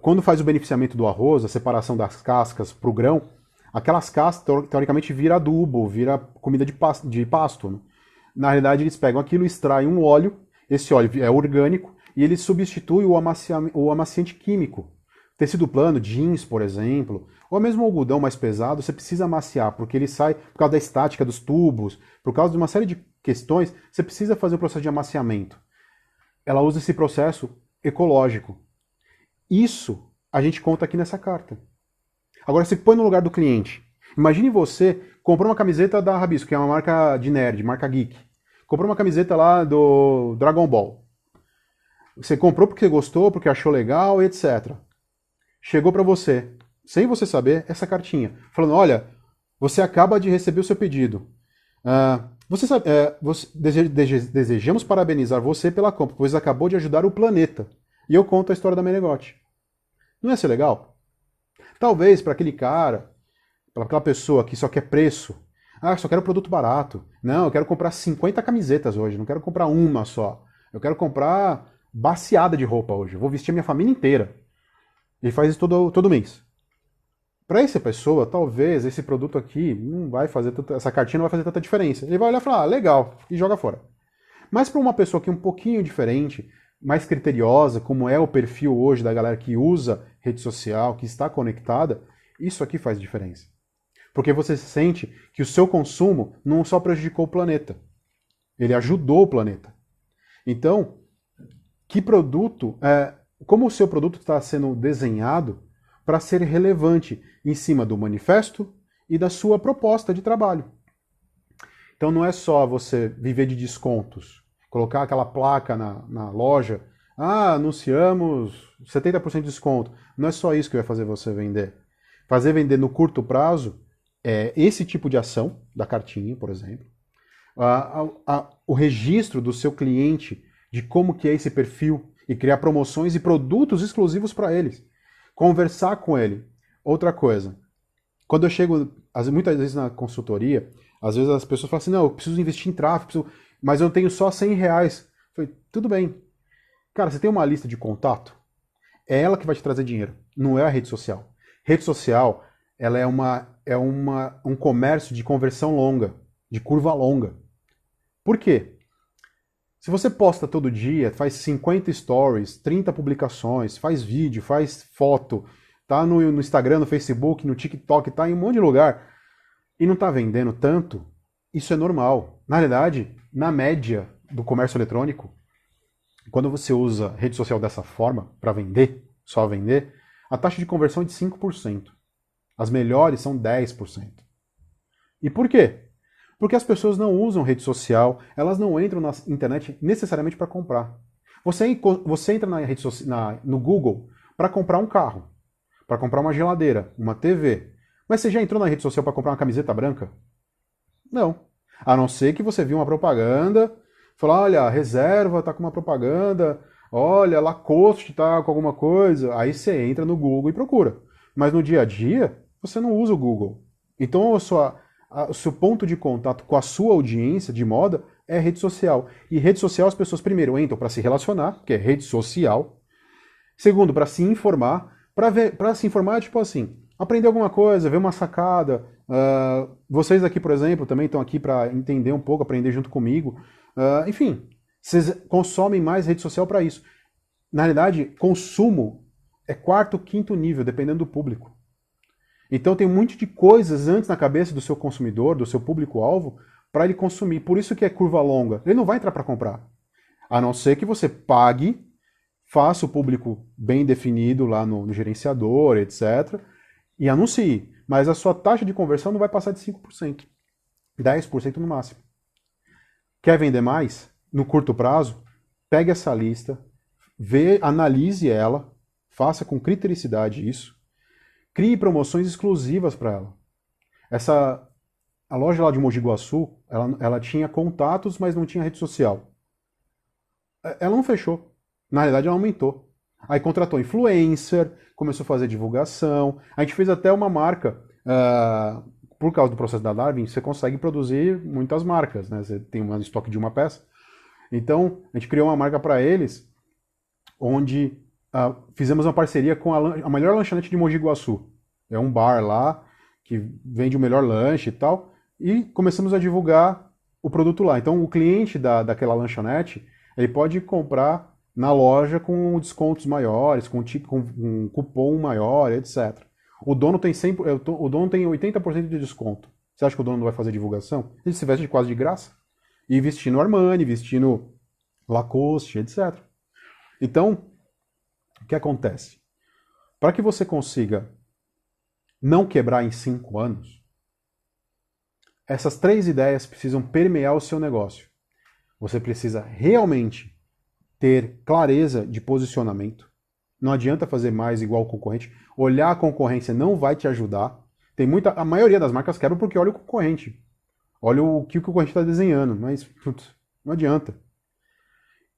quando faz o beneficiamento do arroz, a separação das cascas para o grão, aquelas cascas, teoricamente, vira adubo, vira comida de pasto. Né? Na realidade, eles pegam aquilo, extraem um óleo, esse óleo é orgânico, e eles substituem o amaciante químico. Tecido plano, jeans, por exemplo, ou mesmo algodão mais pesado, você precisa amaciar, porque ele sai por causa da estática dos tubos, por causa de uma série de questões, você precisa fazer o processo de amaciamento. Ela usa esse processo ecológico. Isso a gente conta aqui nessa carta. Agora você põe no lugar do cliente. Imagine você comprou uma camiseta da Rabisco, que é uma marca de nerd, marca geek. Comprou uma camiseta lá do Dragon Ball. Você comprou porque gostou, porque achou legal, etc. Chegou para você, sem você saber, essa cartinha, falando, olha, você acaba de receber o seu pedido. Desejamos parabenizar você pela compra, pois acabou de ajudar o planeta. E eu conto a história da Menegote. Não ia ser legal? Talvez para aquele cara, para aquela pessoa que só quer preço, só quero produto barato. Não, eu quero comprar 50 camisetas hoje, não quero comprar uma só. Eu quero comprar baciada de roupa hoje, eu vou vestir a minha família inteira. Ele faz isso todo mês. Para essa pessoa, talvez esse produto aqui não vai fazer essa cartinha não vai fazer tanta diferença. Ele vai olhar e falar, legal, e joga fora. Mas para uma pessoa que é um pouquinho diferente, mais criteriosa, como é o perfil hoje da galera que usa rede social, que está conectada, isso aqui faz diferença. Porque você sente que o seu consumo não só prejudicou o planeta, ele ajudou o planeta. Então, que produto, como o seu produto está sendo desenhado para ser relevante em cima do manifesto e da sua proposta de trabalho. Então não é só você viver de descontos, colocar aquela placa na loja, anunciamos 70% de desconto. Não é só isso que vai fazer você vender. Fazer vender no curto prazo é esse tipo de ação, da cartinha, por exemplo, o registro do seu cliente de como que é esse perfil e criar promoções e produtos exclusivos para eles. Conversar com ele. Outra coisa, quando eu chego, muitas vezes na consultoria, às vezes as pessoas falam assim, não, eu preciso investir em tráfego, mas eu tenho só R$100. Eu falei, tudo bem. Cara, você tem uma lista de contato? É ela que vai te trazer dinheiro, não é a rede social. Rede social, ela é um comércio de conversão longa, de curva longa. Por quê? Se você posta todo dia, faz 50 stories, 30 publicações, faz vídeo, faz foto, tá no Instagram, no Facebook, no TikTok, tá em um monte de lugar, e não tá vendendo tanto, isso é normal. Na realidade, na média do comércio eletrônico, quando você usa rede social dessa forma, para vender, só vender, a taxa de conversão é de 5%. As melhores são 10%. E por quê? Porque as pessoas não usam rede social, elas não entram na internet necessariamente para comprar. Você entra no Google para comprar um carro, para comprar uma geladeira, uma TV. Mas você já entrou na rede social para comprar uma camiseta branca? Não. A não ser que você viu uma propaganda, falou, olha, a Reserva está com uma propaganda, olha, Lacoste está com alguma coisa. Aí você entra no Google e procura. Mas no dia a dia, você não usa o Google. Então o seu ponto de contato com a sua audiência de moda é rede social. E rede social as pessoas primeiro entram para se relacionar, que é rede social. Segundo, para se informar. Para se informar, tipo assim, aprender alguma coisa, ver uma sacada. Vocês aqui, por exemplo, também estão aqui para entender um pouco, aprender junto comigo. Enfim, vocês consomem mais rede social para isso. Na realidade, consumo é quarto, quinto nível, dependendo do público. Então tem um monte de coisas antes na cabeça do seu consumidor, do seu público-alvo, para ele consumir. Por isso que é curva longa. Ele não vai entrar para comprar. A não ser que você pague, faça o público bem definido lá no gerenciador, etc. E anuncie. Mas a sua taxa de conversão não vai passar de 5%. 10% no máximo. Quer vender mais? No curto prazo, pegue essa lista, analise ela, faça com critericidade isso, crie promoções exclusivas para ela. A loja lá de Mogi Guaçu, ela tinha contatos, mas não tinha rede social. Ela não fechou. Na realidade, ela aumentou. Aí contratou influencer, começou a fazer divulgação. A gente fez até uma marca. Por causa do processo da Darwin, você consegue produzir muitas marcas, né? Você tem um estoque de uma peça. Então, a gente criou uma marca para eles, onde fizemos uma parceria com a melhor lanchonete de Mogi Guaçu. É um bar lá, que vende o melhor lanche e tal, e começamos a divulgar o produto lá. Então, o cliente daquela lanchonete, ele pode comprar na loja com descontos maiores, com um cupom maior, etc. O dono tem 100%, o dono tem 80% de desconto. Você acha que o dono não vai fazer divulgação? Ele se veste quase de graça. E vestindo Armani, vestindo Lacoste, etc. Então, o que acontece? Para que você consiga não quebrar em 5 anos, essas 3 ideias precisam permear o seu negócio. Você precisa realmente ter clareza de posicionamento. Não adianta fazer mais igual o concorrente. Olhar a concorrência não vai te ajudar. A maioria das marcas quebra porque olha o concorrente. Olha o que o concorrente está desenhando, mas putz, não adianta.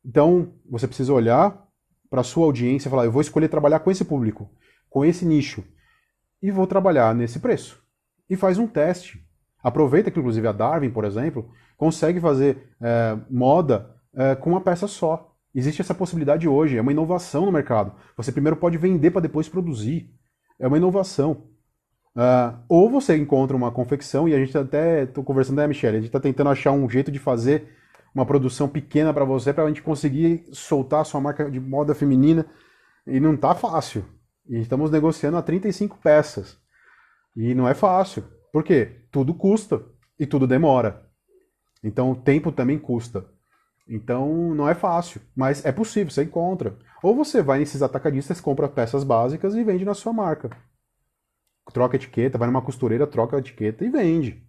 Então, você precisa olhar para a sua audiência e falar, eu vou escolher trabalhar com esse público, com esse nicho, e vou trabalhar nesse preço. E faz um teste. Aproveita que, inclusive, a Darwin, por exemplo, consegue fazer moda com uma peça só. Existe essa possibilidade hoje, é uma inovação no mercado. Você primeiro pode vender para depois produzir. É uma inovação. Ou você encontra uma confecção, e a gente até, estou conversando com a Michelle, a gente está tentando achar um jeito de fazer uma produção pequena para você, para a gente conseguir soltar a sua marca de moda feminina, e não tá fácil. E estamos negociando a 35 peças. E não é fácil. Por quê? Tudo custa e tudo demora. Então o tempo também custa. Então não é fácil, mas é possível, você encontra. Ou você vai nesses atacadistas, compra peças básicas e vende na sua marca. Troca a etiqueta, vai numa costureira, troca a etiqueta e vende.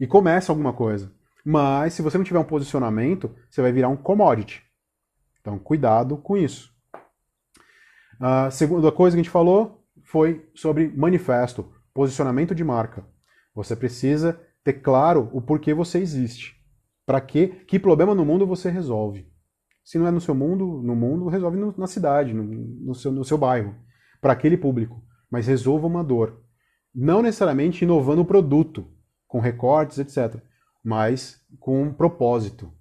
E começa alguma coisa. Mas se você não tiver um posicionamento, você vai virar um commodity. Então cuidado com isso. A segunda coisa que a gente falou foi sobre manifesto, posicionamento de marca. Você precisa ter claro o porquê você existe. Para quê? Que problema no mundo você resolve. Se não é no seu mundo, no mundo, resolve na cidade, no seu bairro. Para aquele público. Mas resolva uma dor. Não necessariamente inovando o produto, com recortes, etc. Mas com um propósito.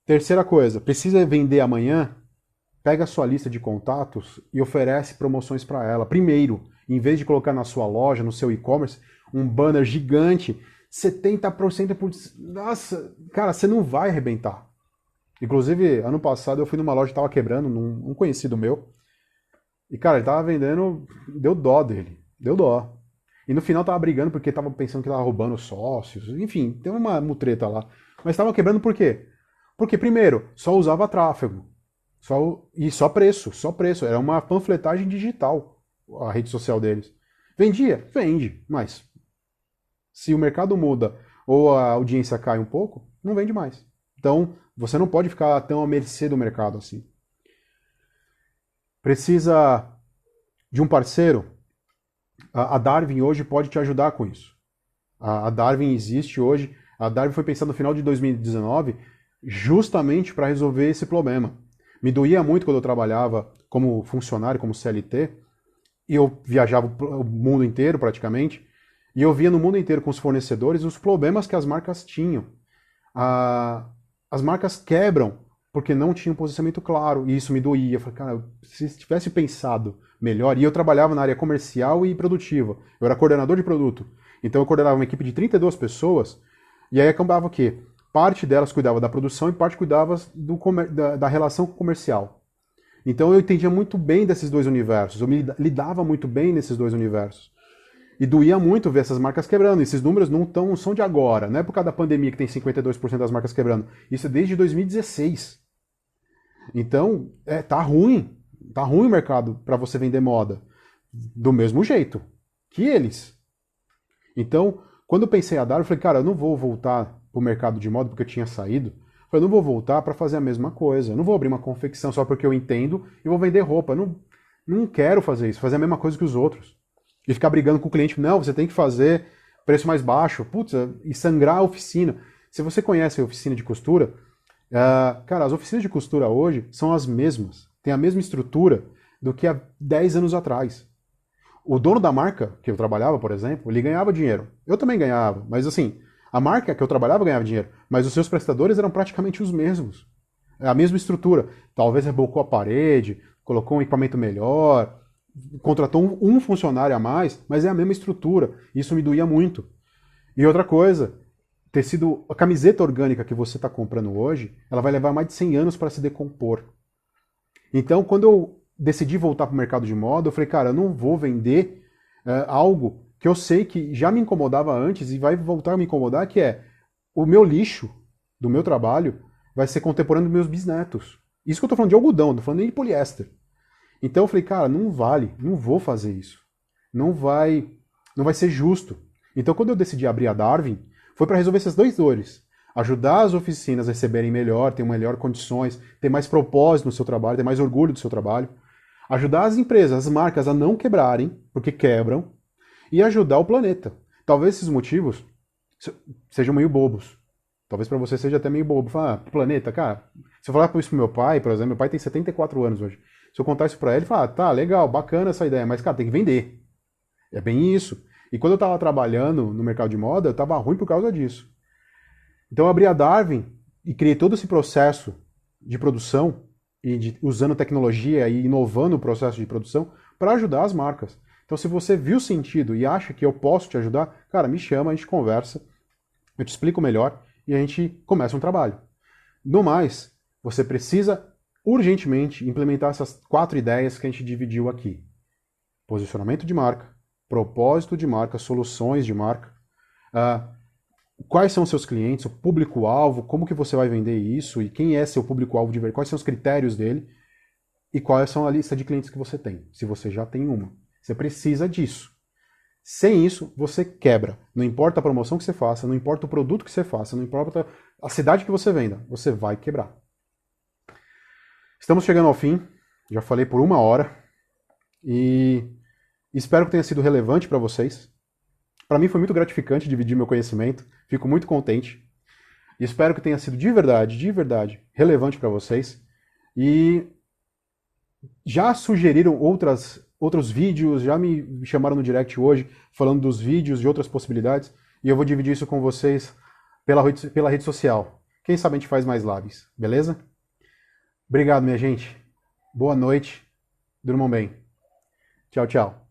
Terceira coisa, precisa vender amanhã? Pega a sua lista de contatos e oferece promoções para ela. Primeiro, em vez de colocar na sua loja, no seu e-commerce, um banner gigante, 70% por... Nossa, cara, você não vai arrebentar. Inclusive, ano passado eu fui numa loja que estava quebrando, um conhecido meu. E, cara, ele tava vendendo, deu dó dele. Deu dó. E no final tava brigando porque tava pensando que tava roubando sócios. Enfim, tem uma mutreta lá. Mas tava quebrando por quê? Porque, primeiro, só usava tráfego. E só preço, só preço. Era uma panfletagem digital, a rede social deles. Vendia? Vende. Mas se o mercado muda ou a audiência cai um pouco, não vende mais. Então, você não pode ficar tão à mercê do mercado assim. Precisa de um parceiro? A Darwin hoje pode te ajudar com isso. A Darwin existe hoje. A Darwin foi pensada no final de 2019 justamente para resolver esse problema. Me doía muito quando eu trabalhava como funcionário, como CLT, e eu viajava o mundo inteiro praticamente, e eu via no mundo inteiro com os fornecedores os problemas que as marcas tinham. As marcas quebram porque não tinham um posicionamento claro, e isso me doía. Eu falei, cara, se tivesse pensado melhor, e eu trabalhava na área comercial e produtiva, eu era coordenador de produto, então eu coordenava uma equipe de 32 pessoas, e aí acabava o quê? Parte delas cuidava da produção e parte cuidava da relação comercial. Então eu entendia muito bem desses dois universos, eu me lidava muito bem nesses dois universos. E doía muito ver essas marcas quebrando. Esses números não são de agora, não é por causa da pandemia que tem 52% das marcas quebrando. Isso é desde 2016. Então, tá ruim o mercado para você vender moda. Do mesmo jeito que eles. Então, quando eu pensei a dar, eu falei, cara, eu não vou voltar pro mercado de moda porque eu tinha saído. Eu falei, eu não vou voltar para fazer a mesma coisa. Eu não vou abrir uma confecção só porque eu entendo e vou vender roupa. Eu não quero fazer isso, fazer a mesma coisa que os outros. E ficar brigando com o cliente, não, você tem que fazer preço mais baixo, putz, e sangrar a oficina. Se você conhece a oficina de costura, cara, as oficinas de costura hoje são as mesmas, têm a mesma estrutura do que há 10 anos atrás. O dono da marca que eu trabalhava, por exemplo, ele ganhava dinheiro. Eu também ganhava, mas assim, a marca que eu trabalhava ganhava dinheiro, mas os seus prestadores eram praticamente os mesmos. É a mesma estrutura. Talvez rebocou a parede, colocou um equipamento melhor, contratou um funcionário a mais, mas é a mesma estrutura. Isso me doía muito. E outra coisa, a camiseta orgânica que você está comprando hoje, ela vai levar mais de 100 anos para se decompor. Então, quando eu decidi voltar para o mercado de moda, eu falei, cara, eu não vou vender algo que eu sei que já me incomodava antes e vai voltar a me incomodar, que é o meu lixo do meu trabalho vai ser contemporâneo dos meus bisnetos. Isso que eu tô falando de algodão, não tô falando nem de poliéster. Então eu falei, cara, não vale, não vou fazer isso. Não vai, não vai ser justo. Então quando eu decidi abrir a Darwin, foi para resolver essas duas dores. Ajudar as oficinas a receberem melhor, ter melhor condições, ter mais propósito no seu trabalho, ter mais orgulho do seu trabalho. Ajudar as empresas, as marcas a não quebrarem, porque quebram, e ajudar o planeta. Talvez esses motivos sejam meio bobos. Talvez para você seja até meio bobo. Falar, planeta, cara, se eu falar isso pro meu pai, por exemplo, meu pai tem 74 anos hoje. Se eu contar isso pra ele, ele fala, tá, legal, bacana essa ideia, mas, cara, tem que vender. É bem isso. E quando eu tava trabalhando no mercado de moda, eu tava ruim por causa disso. Então eu abri a Darwin e criei todo esse processo de produção, usando tecnologia e inovando o processo de produção para ajudar as marcas. Então se você viu sentido e acha que eu posso te ajudar, cara, me chama, a gente conversa, eu te explico melhor e a gente começa um trabalho. No mais, você precisa urgentemente implementar essas 4 ideias que a gente dividiu aqui. Posicionamento de marca, propósito de marca, soluções de marca, quais são os seus clientes, o público-alvo, como que você vai vender isso e quem é seu público-alvo de verdade, quais são os critérios dele e quais são a lista de clientes que você tem, se você já tem uma. Você precisa disso. Sem isso, você quebra. Não importa a promoção que você faça, não importa o produto que você faça, não importa a cidade que você venda, você vai quebrar. Estamos chegando ao fim, já falei por 1 hora e espero que tenha sido relevante para vocês. Para mim foi muito gratificante dividir meu conhecimento, fico muito contente. E espero que tenha sido de verdade, relevante para vocês. E já sugeriram outros vídeos, já me chamaram no direct hoje falando dos vídeos, de outras possibilidades, e eu vou dividir isso com vocês pela rede social. Quem sabe a gente faz mais lives, beleza? Obrigado, minha gente. Boa noite. Durmam bem. Tchau, tchau.